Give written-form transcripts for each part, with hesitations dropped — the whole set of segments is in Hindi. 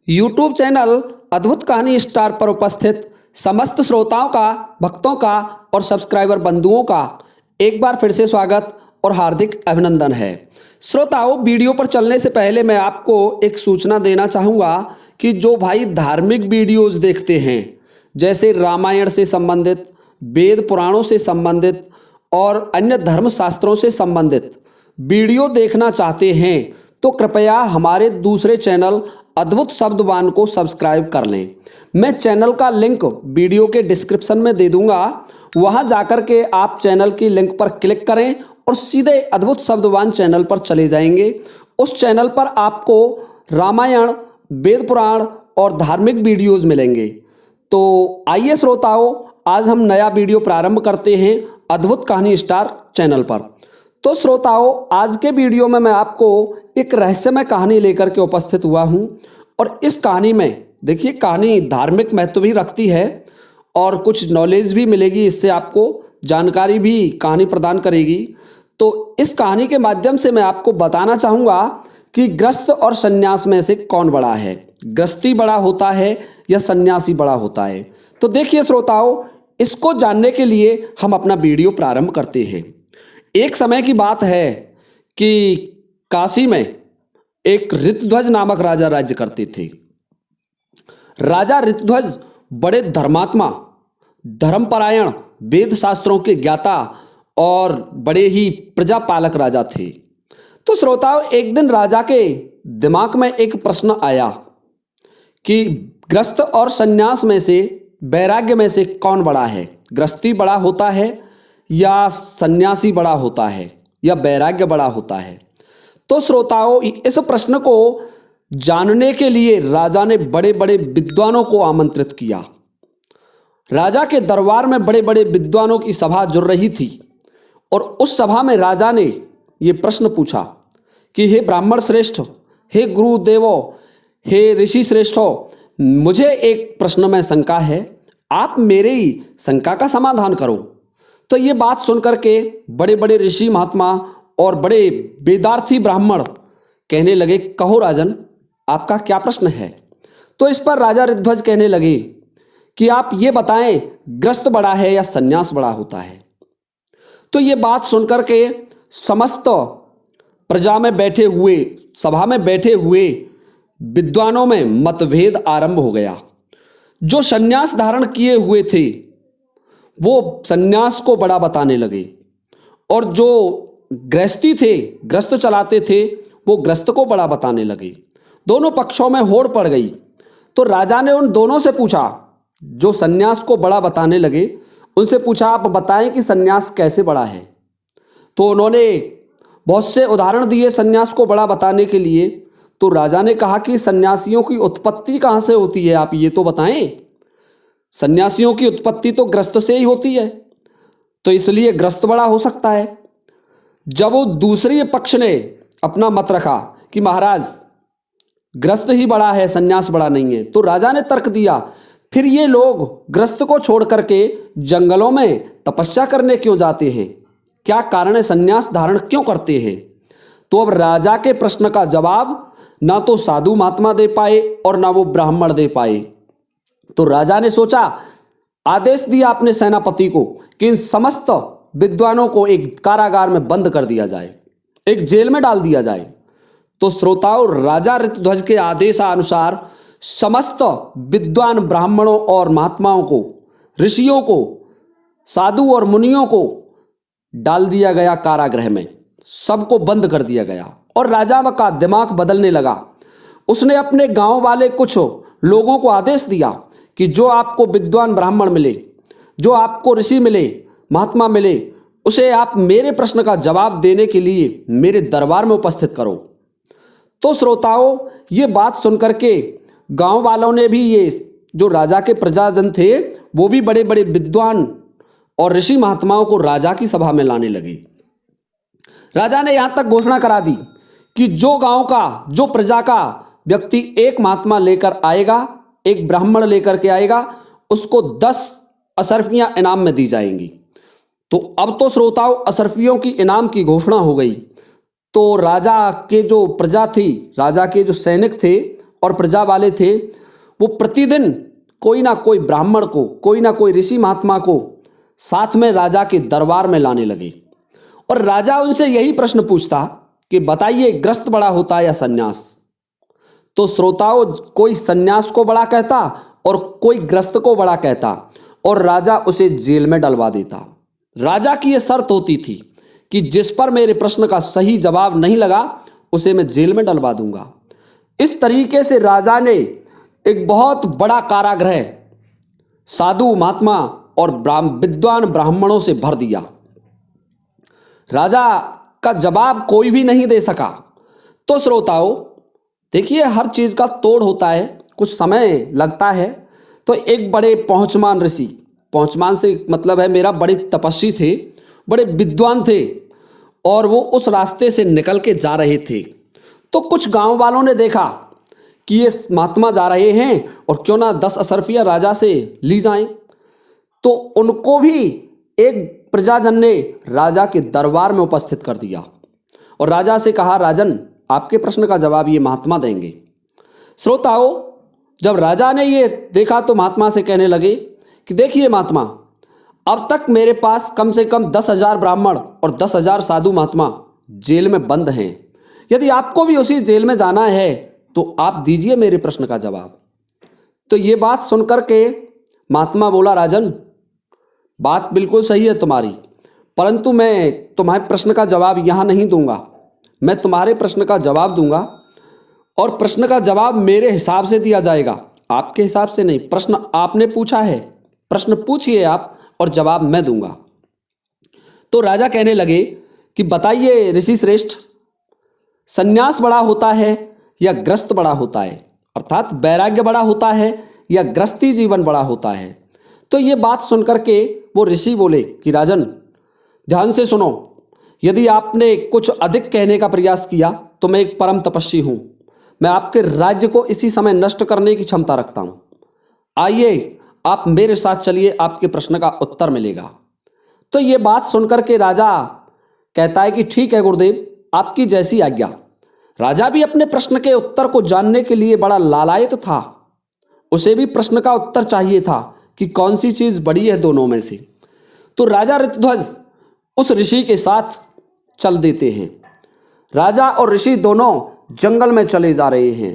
यूट्यूब चैनल अद्भुत कहानी स्टार पर उपस्थित समस्त श्रोताओं का, भक्तों का और सब्सक्राइबर बंधुओं का एक बार फिर से स्वागत और हार्दिक अभिनंदन है। श्रोताओं, वीडियो पर चलने से पहले मैं आपको एक सूचना देना चाहूँगा कि जो भाई धार्मिक वीडियोस देखते हैं, जैसे रामायण से संबंधित, वेद पुराणों से संबंधित और अन्य धर्म शास्त्रों से संबंधित वीडियो देखना चाहते हैं, तो कृपया हमारे दूसरे चैनल अद्भुत शब्दवान को सब्सक्राइब कर लें। मैं चैनल का लिंक वीडियो के डिस्क्रिप्शन में दे दूंगा, वहां जाकर के आप चैनल की लिंक पर क्लिक करें और सीधे अद्भुत शब्दवान चैनल पर चले जाएंगे। उस चैनल पर आपको रामायण, वेद पुराण और धार्मिक वीडियोस मिलेंगे। तो आइए श्रोताओं, आज हम नया वीडियो प्रारंभ करते हैं अद्भुत कहानी स्टार चैनल पर। तो श्रोताओं, आज के वीडियो में मैं आपको एक रहस्यमय कहानी लेकर के उपस्थित हुआ हूं और इस कहानी में देखिए, कहानी धार्मिक महत्व भी रखती है और कुछ नॉलेज भी मिलेगी, इससे आपको जानकारी भी कहानी प्रदान करेगी। तो इस कहानी के माध्यम से मैं आपको बताना चाहूँगा कि गृहस्थ और सन्यास में से कौन बड़ा है, गृहस्थी बड़ा होता है या सन्यासी बड़ा होता है। तो देखिए श्रोताओं, इसको जानने के लिए हम अपना वीडियो प्रारंभ करते हैं। एक समय की बात है कि काशी में एक ऋतध्वज नामक राजा राज्य करते थे। राजा ऋतध्वज बड़े धर्मात्मा, धर्मपरायण, वेद शास्त्रों के ज्ञाता और बड़े ही प्रजापालक राजा थे। तो श्रोताओं, एक दिन राजा के दिमाग में एक प्रश्न आया कि गृहस्थ और सन्यास में से, वैराग्य में से कौन बड़ा है, गृहस्थी बड़ा होता है या सन्यासी बड़ा होता है या वैराग्य बड़ा होता है। तो श्रोताओं, इस प्रश्न को जानने के लिए राजा ने बड़े बड़े विद्वानों को आमंत्रित किया। राजा के दरबार में बड़े बड़े विद्वानों की सभा जुड़ रही थी और उस सभा में राजा ने ये प्रश्न पूछा कि हे ब्राह्मण श्रेष्ठ, हे गुरुदेवो, हे ऋषि श्रेष्ठो, मुझे एक प्रश्न में शंका है, आप मेरी शंका का समाधान करो। तो ये बात सुनकर के बड़े बड़े ऋषि महात्मा और बड़े वेदार्थी ब्राह्मण कहने लगे, कहो राजन, आपका क्या प्रश्न है। तो इस पर राजा ऋतध्वज कहने लगे कि आप ये बताएं, गृहस्थ बड़ा है या सन्यास बड़ा होता है। तो ये बात सुनकर के समस्त प्रजा में बैठे हुए, सभा में बैठे हुए विद्वानों में मतभेद आरंभ हो गया। जो सन्यास धारण किए हुए थे वो सन्यास को बड़ा बताने लगे और जो गृहस्थी थे, गृहस्थ चलाते थे, वो गृहस्थ को बड़ा बताने लगे। दोनों पक्षों में होड़ पड़ गई। तो राजा ने उन दोनों से पूछा, जो सन्यास को बड़ा बताने लगे, उनसे पूछा, आप बताएं कि सन्यास कैसे बड़ा है। तो उन्होंने बहुत से उदाहरण दिए सन्यास को बड़ा बताने के लिए। तो राजा ने कहा कि सन्यासियों की उत्पत्ति कहाँ से होती है, आप ये तो बताएं। सन्यासियों की उत्पत्ति तो गृहस्थ से ही होती है, तो इसलिए गृहस्थ बड़ा हो सकता है। जब वो दूसरे पक्ष ने अपना मत रखा कि महाराज गृहस्थ ही बड़ा है, सन्यास बड़ा नहीं है, तो राजा ने तर्क दिया, फिर ये लोग गृहस्थ को छोड़ करके जंगलों में तपस्या करने क्यों जाते हैं, क्या कारण है, सन्यास धारण क्यों करते हैं। तो अब राजा के प्रश्न का जवाब ना तो साधु महात्मा दे पाए और ना वो ब्राह्मण दे पाए। तो राजा ने सोचा, आदेश दिया अपने सेनापति को कि इन समस्त विद्वानों को एक कारागार में बंद कर दिया जाए, एक जेल में डाल दिया जाए। तो श्रोताओं, राजा ऋतध्वज के आदेशानुसार समस्त विद्वान ब्राह्मणों और महात्माओं को, ऋषियों को, साधु और मुनियों को डाल दिया गया कारागृह में, सबको बंद कर दिया गया। और राजा का दिमाग बदलने लगा। उसने अपने गांव वाले कुछ लोगों को आदेश दिया कि जो आपको विद्वान ब्राह्मण मिले, जो आपको ऋषि मिले, महात्मा मिले, उसे आप मेरे प्रश्न का जवाब देने के लिए मेरे दरबार में उपस्थित करो। तो श्रोताओं, ये बात सुनकर के गांव वालों ने भी, ये जो राजा के प्रजाजन थे, वो भी बड़े बड़े विद्वान और ऋषि महात्माओं को राजा की सभा में लाने लगे। राजा ने यहां तक घोषणा करा दी कि जो गांव का, जो प्रजा का व्यक्ति एक महात्मा लेकर आएगा, एक ब्राह्मण लेकर के आएगा, उसको 10 अशर्फियां इनाम में दी जाएंगी। तो अब तो श्रोताओं, अशर्फियों की इनाम की घोषणा हो गई। तो राजा के जो प्रजा थी, राजा के जो सैनिक थे, और प्रजा वाले थे वो प्रतिदिन कोई ना कोई ब्राह्मण को, कोई ना कोई ऋषि महात्मा को साथ में राजा के दरबार में लाने लगे। और राजा उनसे यही प्रश्न पूछता कि बताइए, ग्रस्त बड़ा होता है या सन्यास? तो श्रोताओं, कोई सन्यास को बड़ा कहता और कोई ग्रस्त को बड़ा कहता, और राजा उसे जेल में डलवा देता। राजा की यह शर्त होती थी कि जिस पर मेरे प्रश्न का सही जवाब नहीं लगा उसे मैं जेल में डलवा दूंगा। इस तरीके से राजा ने एक बहुत बड़ा कारागृह साधु महात्मा और विद्वान ब्राह्मणों से भर दिया। राजा का जवाब कोई भी नहीं दे सका। तो श्रोताओं, देखिए, हर चीज का तोड़ होता है, कुछ समय लगता है। तो एक बड़े पहुंचमान ऋषि, पहुंचमान से मतलब है मेरा, बड़े तपस्वी थे, बड़े विद्वान थे, और वो उस रास्ते से निकल के जा रहे थे। तो कुछ गांव वालों ने देखा कि ये महात्मा जा रहे हैं और क्यों ना 10 अशर्फियाँ राजा से ली जाएं। तो उनको भी एक प्रजाजन ने राजा के दरबार में उपस्थित कर दिया और राजा से कहा, राजन, आपके प्रश्न का जवाब ये महात्मा देंगे। श्रोताओं, जब राजा ने ये देखा तो महात्मा से कहने लगे कि देखिए महात्मा, अब तक मेरे पास कम से कम 10,000 ब्राह्मण और 10,000 साधु महात्मा जेल में बंद हैं। यदि आपको भी उसी जेल में जाना है तो आप दीजिए मेरे प्रश्न का जवाब। तो ये बात सुनकर के महात्मा बोला, राजन, बात बिल्कुल सही है तुम्हारी, परंतु मैं तुम्हारे प्रश्न का जवाब यहाँ नहीं दूंगा। मैं तुम्हारे प्रश्न का जवाब दूंगा और प्रश्न का जवाब मेरे हिसाब से दिया जाएगा, आपके हिसाब से नहीं। प्रश्न आपने पूछा है, प्रश्न पूछिए आप और जवाब मैं दूंगा। तो राजा कहने लगे कि बताइए ऋषि श्रेष्ठ, सन्यास बड़ा होता है या ग्रस्त बड़ा होता है? अर्थात वैराग्य बड़ा होता है या ग्रस्ती जीवन बड़ा होता है? तो ये बात सुनकर के वो ऋषि बोले कि राजन, ध्यान से सुनो, यदि आपने कुछ अधिक कहने का प्रयास किया तो मैं एक परम तपस्वी हूं, मैं आपके राज्य को इसी समय नष्ट करने की क्षमता रखता हूं। आइए, आप मेरे साथ चलिए, आपके प्रश्न का उत्तर मिलेगा। तो ये बात सुनकर के राजा कहता है कि ठीक है गुरुदेव, आपकी जैसी आज्ञा। राजा भी अपने प्रश्न के उत्तर को जानने के लिए बड़ा लालायित था। उसे भी प्रश्न का उत्तर चाहिए था कि कौन सी चीज बड़ी है दोनों में से। तो राजा ऋतुध्वज उस ऋषि के साथ चल देते हैं। राजा और ऋषि दोनों जंगल में चले जा रहे हैं।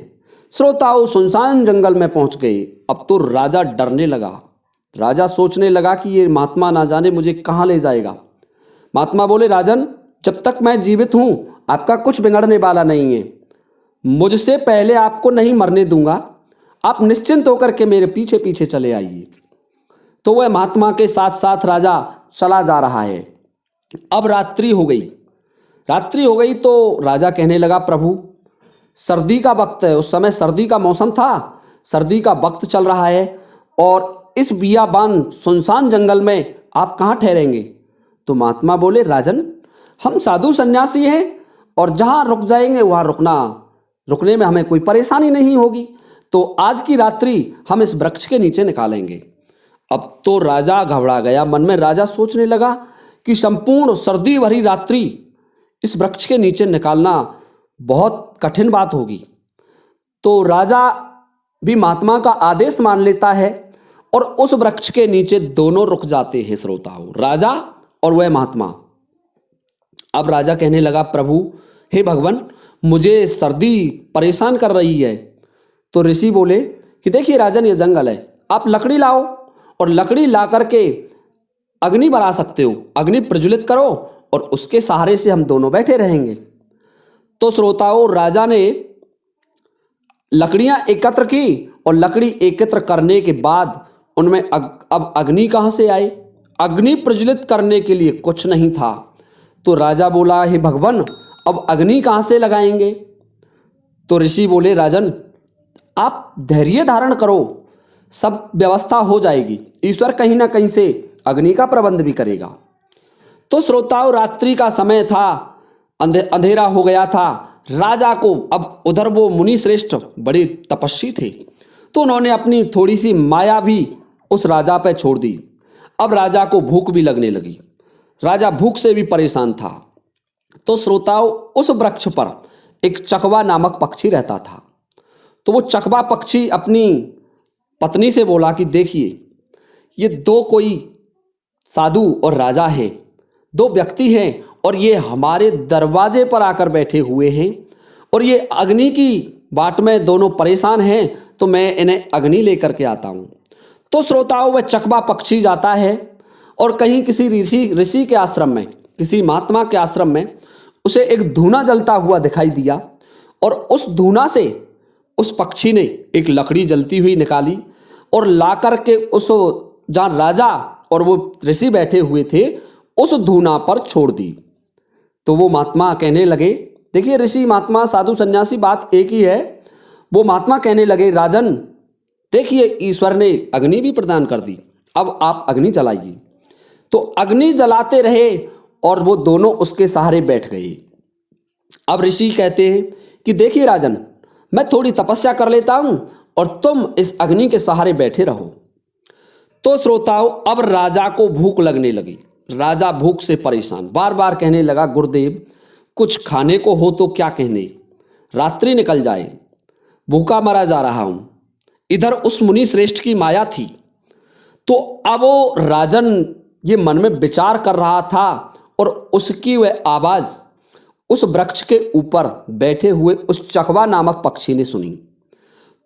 श्रोताओं, सुनसान जंगल में पहुंच गए। अब तो राजा डरने लगा। राजा सोचने लगा कि ये महात्मा ना जाने मुझे कहाँ ले जाएगा। महात्मा बोले, राजन, जब तक मैं जीवित हूं आपका कुछ बिगड़ने वाला नहीं है। मुझसे पहले आपको नहीं मरने दूंगा। आप निश्चिंत होकर के मेरे पीछे पीछे चले आइए। तो वह महात्मा के साथ साथ राजा चला जा रहा है। अब रात्रि हो गई। रात्रि हो गई तो राजा कहने लगा, प्रभु, सर्दी का वक्त है। उस समय सर्दी का मौसम था, सर्दी का वक्त चल रहा है और इस बियाबान सुनसान जंगल में आप कहाँ ठहरेंगे? तो महात्मा बोले, राजन, हम साधु सन्यासी हैं और जहाँ रुक जाएंगे वहाँ रुकने में हमें कोई परेशानी नहीं होगी। तो आज की रात्रि हम इस वृक्ष के नीचे निकालेंगे। अब तो राजा घबरा गया। मन में राजा सोचने लगा कि संपूर्ण सर्दी भरी रात्रि इस वृक्ष के नीचे निकालना बहुत कठिन बात होगी। तो राजा भी महात्मा का आदेश मान लेता है और उस वृक्ष के नीचे दोनों रुक जाते हैं। श्रोताओं, राजा और वह महात्मा। अब राजा कहने लगा, प्रभु, हे भगवान, मुझे सर्दी परेशान कर रही है। तो ऋषि बोले कि देखिए राजन, ये जंगल है, आप लकड़ी लाओ और लकड़ी ला करके अग्नि बना सकते हो। अग्नि प्रज्वलित करो और उसके सहारे से हम दोनों बैठे रहेंगे। तो श्रोताओं, राजा ने लकड़ियां एकत्र की और लकड़ी एकत्र करने के बाद उनमें अब अग्नि कहां से आए? अग्नि प्रज्वलित करने के लिए कुछ नहीं था। तो राजा बोला, हे भगवान, अब अग्नि कहां से लगाएंगे? तो ऋषि बोले, राजन, आप धैर्य धारण करो, सब व्यवस्था हो जाएगी। ईश्वर कहीं ना कहीं से अग्नि का प्रबंध भी करेगा। तो श्रोताओं, रात्रि का समय था, अंधेरा हो गया था। राजा को अब उधर वो मुनि श्रेष्ठ बड़े तपस्वी थे, तो उन्होंने अपनी थोड़ी सी माया भी उस राजा पर छोड़ दी। अब राजा को भूख भी लगने लगी। राजा भूख से भी परेशान था। तो श्रोताओं, उस वृक्ष पर एक चकवा नामक पक्षी रहता था। तो वो चकवा पक्षी अपनी पत्नी से बोला कि देखिए, ये दो कोई साधु और राजा हैं, दो व्यक्ति हैं, और ये हमारे दरवाजे पर आकर बैठे हुए हैं, और ये अग्नि की बाट में दोनों परेशान हैं, तो मैं इन्हें अग्नि लेकर के आता हूँ। तो श्रोताओं, वह चकवा पक्षी जाता है और कहीं किसी ऋषि के आश्रम में, किसी महात्मा के आश्रम में उसे एक धूना जलता हुआ दिखाई दिया, और उस धूना से उस पक्षी ने एक लकड़ी जलती हुई निकाली और ला करके उस जहाँ राजा और वो ऋषि बैठे हुए थे उस धूना पर छोड़ दी। तो वो महात्मा कहने लगे, देखिए ऋषि महात्मा साधु सन्यासी बात एक ही है। वो महात्मा कहने लगे, राजन देखिए, ईश्वर ने अग्नि भी प्रदान कर दी, अब आप अग्नि जलाइए। तो अग्नि जलाते रहे और वो दोनों उसके सहारे बैठ गए। अब ऋषि कहते हैं कि देखिए राजन, मैं थोड़ी तपस्या कर लेता हूं और तुम इस अग्नि के सहारे बैठे रहो। तो श्रोताओं, अब राजा को भूख लगने लगी। राजा भूख से परेशान, बार बार कहने लगा, गुरुदेव कुछ खाने को हो तो क्या कहने, रात्रि निकल जाए, भूखा मरा जा रहा हूं। इधर उस मुनि श्रेष्ठ की माया थी। तो अब वो राजन ये मन में विचार कर रहा था और उसकी वह आवाज उस वृक्ष के ऊपर बैठे हुए उस चकवा नामक पक्षी ने सुनी।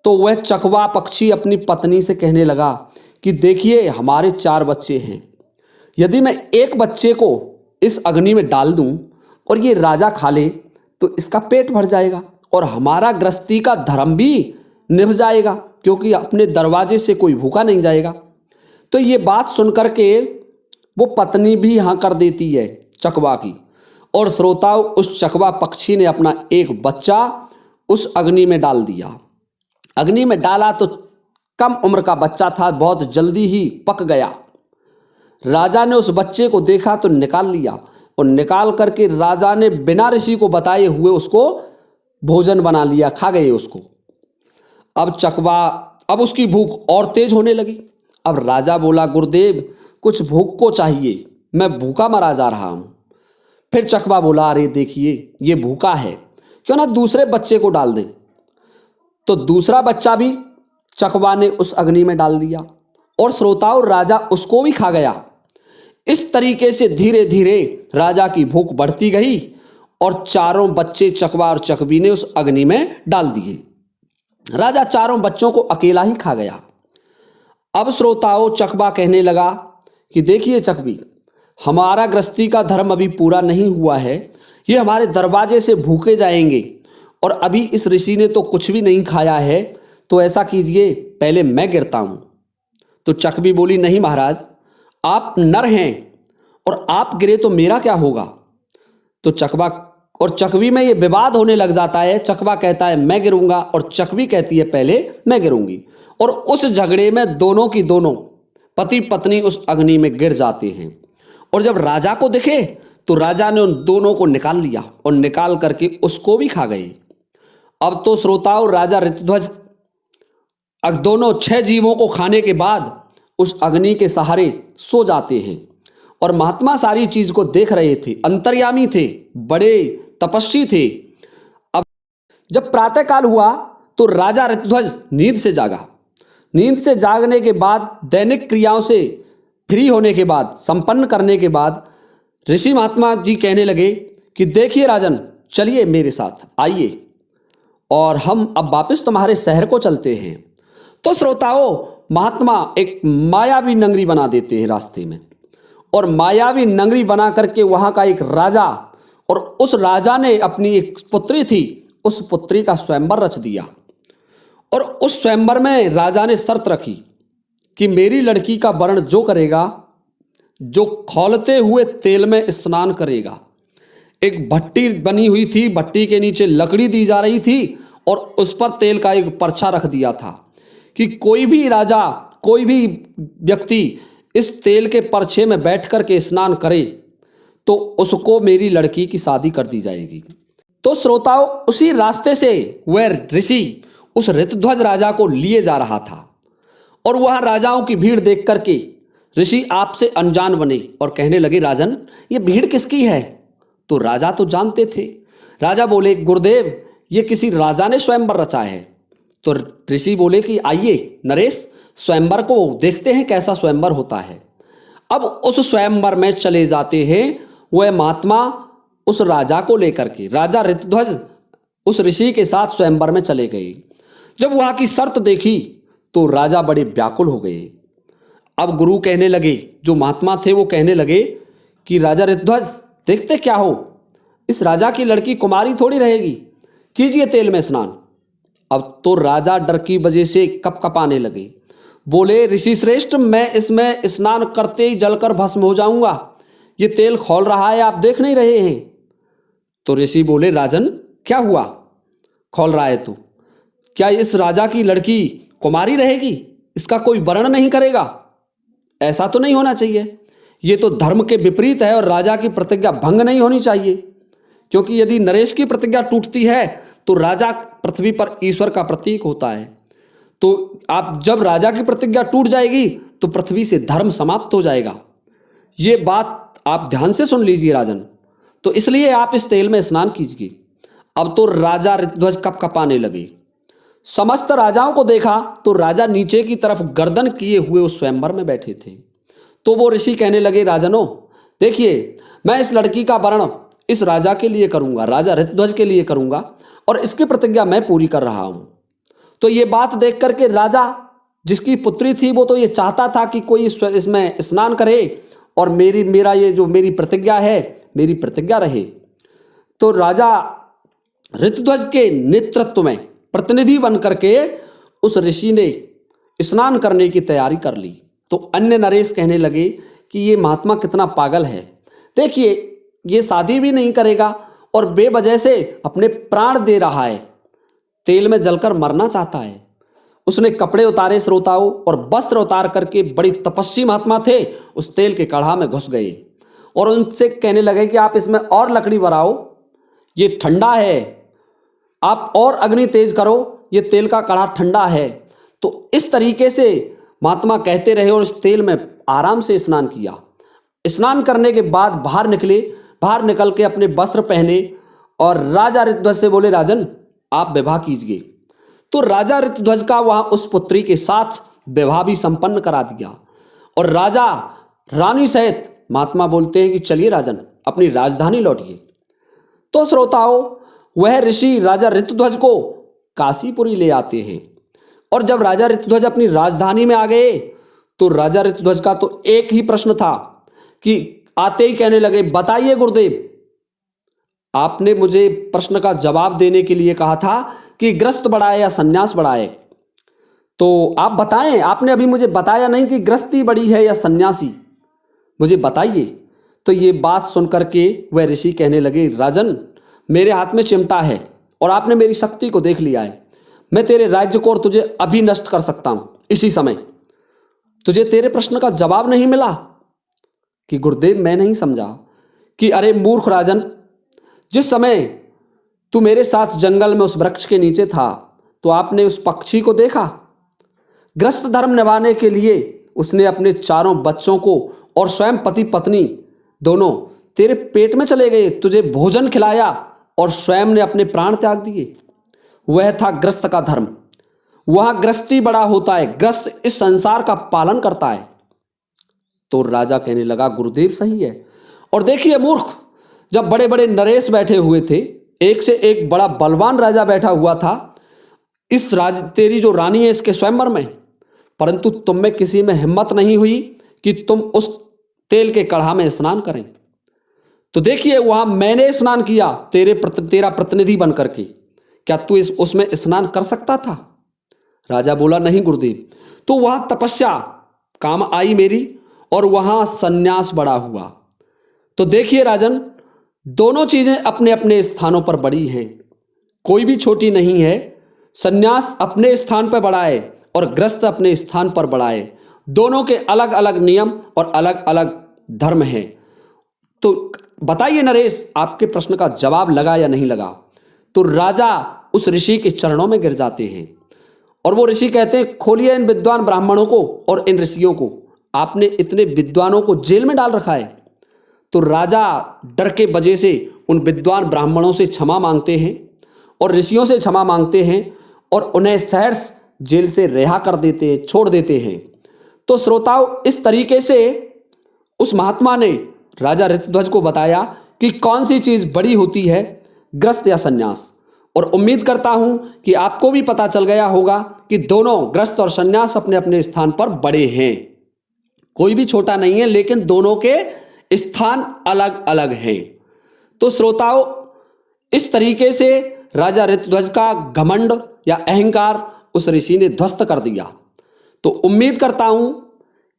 तो वह चकवा पक्षी अपनी पत्नी से कहने लगा कि देखिए, हमारे 4 बच्चे हैं, यदि मैं एक बच्चे को इस अग्नि में डाल दूं और ये राजा खा ले तो इसका पेट भर जाएगा और हमारा गृहस्थी का धर्म भी निभ जाएगा, क्योंकि अपने दरवाजे से कोई भूखा नहीं जाएगा। तो ये बात सुनकर के वो पत्नी भी हाँ कर देती है चकवा की, और श्रोताओं, उस चकवा पक्षी ने अपना एक बच्चा उस अग्नि में डाल दिया। अग्नि में डाला तो कम उम्र का बच्चा था, बहुत जल्दी ही पक गया। राजा ने उस बच्चे को देखा तो निकाल लिया, और निकाल करके राजा ने बिना ऋषि को बताए हुए उसको भोजन बना लिया, खा गए उसको। अब उसकी भूख और तेज होने लगी। अब राजा बोला, गुरुदेव कुछ भूख को चाहिए, मैं भूखा मरा जा रहा हूं। फिर चकवा बोला, अरे देखिए, ये भूखा है, क्यों ना दूसरे बच्चे को डाल दें। तो दूसरा बच्चा भी चकवा ने उस अग्नि में डाल दिया, और श्रोताओं, राजा उसको भी खा गया। इस तरीके से धीरे धीरे राजा की भूख बढ़ती गई और चारों बच्चे चकवा और चकवी ने उस अग्नि में डाल दिए। राजा चारों बच्चों को अकेला ही खा गया। अब श्रोताओं, चकवा कहने लगा कि देखिए चकवी, हमारा गृहस्थी का धर्म अभी पूरा नहीं हुआ है, ये हमारे दरवाजे से भूखे जाएंगे, और अभी इस ऋषि ने तो कुछ भी नहीं खाया है, तो ऐसा कीजिए, पहले मैं गिरता हूं। तो चकवी बोली, नहीं महाराज, आप नर हैं और आप गिरे तो मेरा क्या होगा। तो चकवा और चकवी में ये विवाद होने लग जाता है। चकवा कहता है मैं गिरूंगा, और चकवी कहती है पहले मैं गिरूंगी, और उस झगड़े में दोनों की दोनों पति पत्नी उस अग्नि में गिर जाते हैं। और जब राजा को दिखे तो राजा ने उन दोनों को निकाल लिया और निकाल करके उसको भी खा गए। अब तो श्रोताओं, राजा ऋतुध्वज दोनों 6 जीवों को खाने के बाद उस अग्नि के सहारे सो जाते हैं, और महात्मा सारी चीज को देख रहे थे, अंतर्यामी थे, बड़े तपस्वी थे। अब जब प्रातःकाल हुआ तो राजा ऋतुध्वज नींद से जागा। नींद से जागने के बाद, दैनिक क्रियाओं से फ्री होने के बाद, संपन्न करने के बाद, ऋषि महात्मा जी कहने लगे कि देखिए राजन, चलिए मेरे साथ आइए और हम अब वापस तुम्हारे शहर को चलते हैं। तो श्रोताओं, महात्मा एक मायावी नगरी बना देते हैं रास्ते में, और मायावी नगरी बना करके वहां का एक राजा, और उस राजा ने अपनी एक पुत्री थी, उस पुत्री का स्वयंवर रच दिया। और उस स्वयंवर में राजा ने शर्त रखी कि मेरी लड़की का वर्ण जो करेगा, जो खौलते हुए तेल में स्नान करेगा। एक भट्टी बनी हुई थी, भट्टी के नीचे लकड़ी दी जा रही थी, और उस पर तेल का एक पर्चा रख दिया था कि कोई भी राजा, कोई भी व्यक्ति इस तेल के पर्चे में बैठ कर के स्नान करे तो उसको मेरी लड़की की शादी कर दी जाएगी। तो श्रोताओं, उसी रास्ते से वह ऋषि उस ऋतुध्वज राजा को लिए जा रहा था, और वह राजाओं की भीड़ देख करके ऋषि आपसे अनजान बने और कहने लगे, राजन ये भीड़ किसकी है। तो राजा तो जानते थे। राजा बोले, गुरुदेव ये किसी राजा ने स्वयंवर रचा है। तो ऋषि बोले कि आइए नरेश, स्वयंवर को देखते हैं कैसा स्वयंवर होता है। अब उस स्वयंवर में चले जाते हैं। वह महात्मा उस राजा को लेकर के, राजा ऋतुध्वज उस ऋषि के साथ स्वयंवर में चले गए। जब वहां की शर्त देखी तो राजा बड़े व्याकुल हो गए। अब गुरु कहने लगे, जो महात्मा थे वो कहने लगे कि राजा ऋतुध्वज देखते क्या हो, इस राजा की लड़की कुमारी थोड़ी रहेगी, कीजिए तेल में स्नान। अब तो राजा डर की वजह से कपकपाने लगे, बोले ऋषि श्रेष्ठ, मैं इसमें स्नान करते ही जलकर भस्म हो जाऊंगा, ये तेल खौल रहा है, आप देख नहीं रहे हैं। तो ऋषि बोले राजन क्या हुआ, खौल रहा है तो क्या इस राजा की लड़की कुमारी रहेगी, इसका कोई वर्ण नहीं करेगा? ऐसा तो नहीं होना चाहिए, ये तो धर्म के विपरीत है और राजा की प्रतिज्ञा भंग नहीं होनी चाहिए, क्योंकि यदि नरेश की प्रतिज्ञा टूटती है तो राजा पृथ्वी पर ईश्वर का प्रतीक होता है। तो आप जब राजा की प्रतिज्ञा टूट जाएगी तो पृथ्वी से धर्म समाप्त हो जाएगा। ये बात आप ध्यान से सुन लीजिए राजन, तो इसलिए आप इस तेल में स्नान कीजिए। अब तो राजा ऋतुध्वज कपकपाने लगे। समस्त राजाओं को देखा तो राजा नीचे की तरफ गर्दन किए हुए उस स्वयंवर में बैठे थे। तो वो ऋषि कहने लगे राजनों देखिए, मैं इस लड़की का वर्ण इस राजा के लिए करूंगा, राजा ऋतुध्वज के लिए करूंगा, और इसकी प्रतिज्ञा मैं पूरी कर रहा हूं। तो ये बात देख करके राजा जिसकी पुत्री थी वो तो ये चाहता था कि कोई इसमें स्नान करे और मेरी प्रतिज्ञा है, मेरी प्रतिज्ञा रहे। तो राजा ऋतुध्वज के नेतृत्व में प्रतिनिधि बन करके उस ऋषि ने स्नान करने की तैयारी कर ली। तो अन्य नरेश कहने लगे कि ये महात्मा कितना पागल है, देखिए ये शादी भी नहीं करेगा और बेवजह से अपने प्राण दे रहा है, तेल में जलकर मरना चाहता है। उसने कपड़े उतारे श्रोताओं और वस्त्र उतार करके, बड़ी तपस्वी महात्मा थे, उस तेल के कढ़ा में घुस गए और उनसे कहने लगे कि आप इसमें और लकड़ी भराओ, ये ठंडा है, आप और अग्नि तेज करो, ये तेल का कढ़ा ठंडा है। तो इस तरीके से महात्मा कहते रहे और उस तेल में आराम से स्नान किया। स्नान करने के बाद बाहर निकले, बाहर निकल के अपने वस्त्र पहने और राजा ऋतुध्वज से बोले राजन आप विवाह कीजिए। तो राजा ऋतुध्वज का वहां उस पुत्री के साथ विवाह भी संपन्न करा दिया और राजा रानी सहित महात्मा बोलते हैं कि चलिए राजन अपनी राजधानी लौटिए। तो श्रोताओं, वह ऋषि राजा ऋतुध्वज को काशीपुरी ले आते हैं और जब राजा ऋतुध्वज अपनी राजधानी में आ गए तो राजा ऋतुध्वज का तो एक ही प्रश्न था कि आते ही कहने लगे बताइए गुरुदेव, आपने मुझे प्रश्न का जवाब देने के लिए कहा था कि गृहस्थ बढ़ाए या सन्यास बढ़ाए, तो आप बताएं, आपने अभी मुझे बताया नहीं कि गृहस्थी बड़ी है या सन्यासी, मुझे बताइए। तो ये बात सुनकर के वह ऋषि कहने लगे राजन मेरे हाथ में चिमटा है और आपने मेरी शक्ति को देख लिया है, मैं तेरे राज्य को और तुझे अभी नष्ट कर सकता हूं इसी समय। तुझे तेरे प्रश्न का जवाब नहीं मिला? कि गुरुदेव मैं नहीं समझा। कि अरे मूर्ख राजन, जिस समय तू मेरे साथ जंगल में उस वृक्ष के नीचे था तो आपने उस पक्षी को देखा, गृहस्थ धर्म निभाने के लिए उसने अपने चारों बच्चों को और स्वयं पति पत्नी दोनों तेरे पेट में चले गए, तुझे भोजन खिलाया और स्वयं ने अपने प्राण त्याग दिए। वह था गृहस्थ का धर्म, वहां गृहस्थी बड़ा होता है, गृहस्थ इस संसार का पालन करता है। तो राजा कहने लगा गुरुदेव सही है। और देखिए मूर्ख, जब बड़े बड़े नरेश बैठे हुए थे, एक से एक बड़ा बलवान राजा बैठा हुआ था इस तेरी जो रानी है इसके स्वयंवर में, परंतु तुम में किसी में हिम्मत नहीं हुई कि तुम उस तेल के कढ़ा में स्नान करें। तो देखिए वहां मैंने स्नान किया तेरा प्रतिनिधि बन करके, क्या तू उसमें स्नान कर सकता था? राजा बोला नहीं गुरुदेव। तो वहां तपस्या काम आई मेरी और वहां सन्यास बड़ा हुआ। तो देखिए राजन, दोनों चीजें अपने अपने स्थानों पर बड़ी हैं, कोई भी छोटी नहीं है। सन्यास अपने स्थान पर बड़ा है और गृहस्थ अपने स्थान पर बड़ा है, दोनों के अलग अलग नियम और अलग अलग धर्म हैं। तो बताइए नरेश, आपके प्रश्न का जवाब लगा या नहीं लगा? तो राजा उस ऋषि के चरणों में गिर जाते हैं और वो ऋषि कहते हैं खोलिए इन विद्वान ब्राह्मणों को और इन ऋषियों को, आपने इतने विद्वानों को जेल में डाल रखा है। तो राजा डर के वजह से उन विद्वान ब्राह्मणों से क्षमा मांगते हैं और ऋषियों से क्षमा मांगते हैं और उन्हें सहर्ष जेल से रिहा कर देते, छोड़ देते हैं। तो श्रोताओं, इस तरीके से उस महात्मा ने राजा ऋतुध्वज को बताया कि कौन सी चीज बड़ी होती है, गृहस्थ या सन्यास। और उम्मीद करता हूं कि आपको भी पता चल गया होगा कि दोनों गृहस्थ और सन्यास अपने अपने स्थान पर बड़े हैं, कोई भी छोटा नहीं है, लेकिन दोनों के स्थान अलग अलग हैं। तो श्रोताओं, इस तरीके से राजा ऋतुध्वज का घमंड या अहंकार उस ऋषि ने ध्वस्त कर दिया। तो उम्मीद करता हूं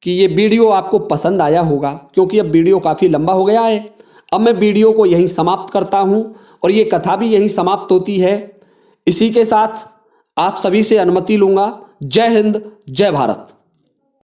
कि ये वीडियो आपको पसंद आया होगा, क्योंकि अब वीडियो काफ़ी लंबा हो गया है। अब मैं वीडियो को यहीं समाप्त करता हूं और ये कथा भी यहीं समाप्त होती है। इसी के साथ आप सभी से अनुमति लूंगा। जय हिंद, जय भारत।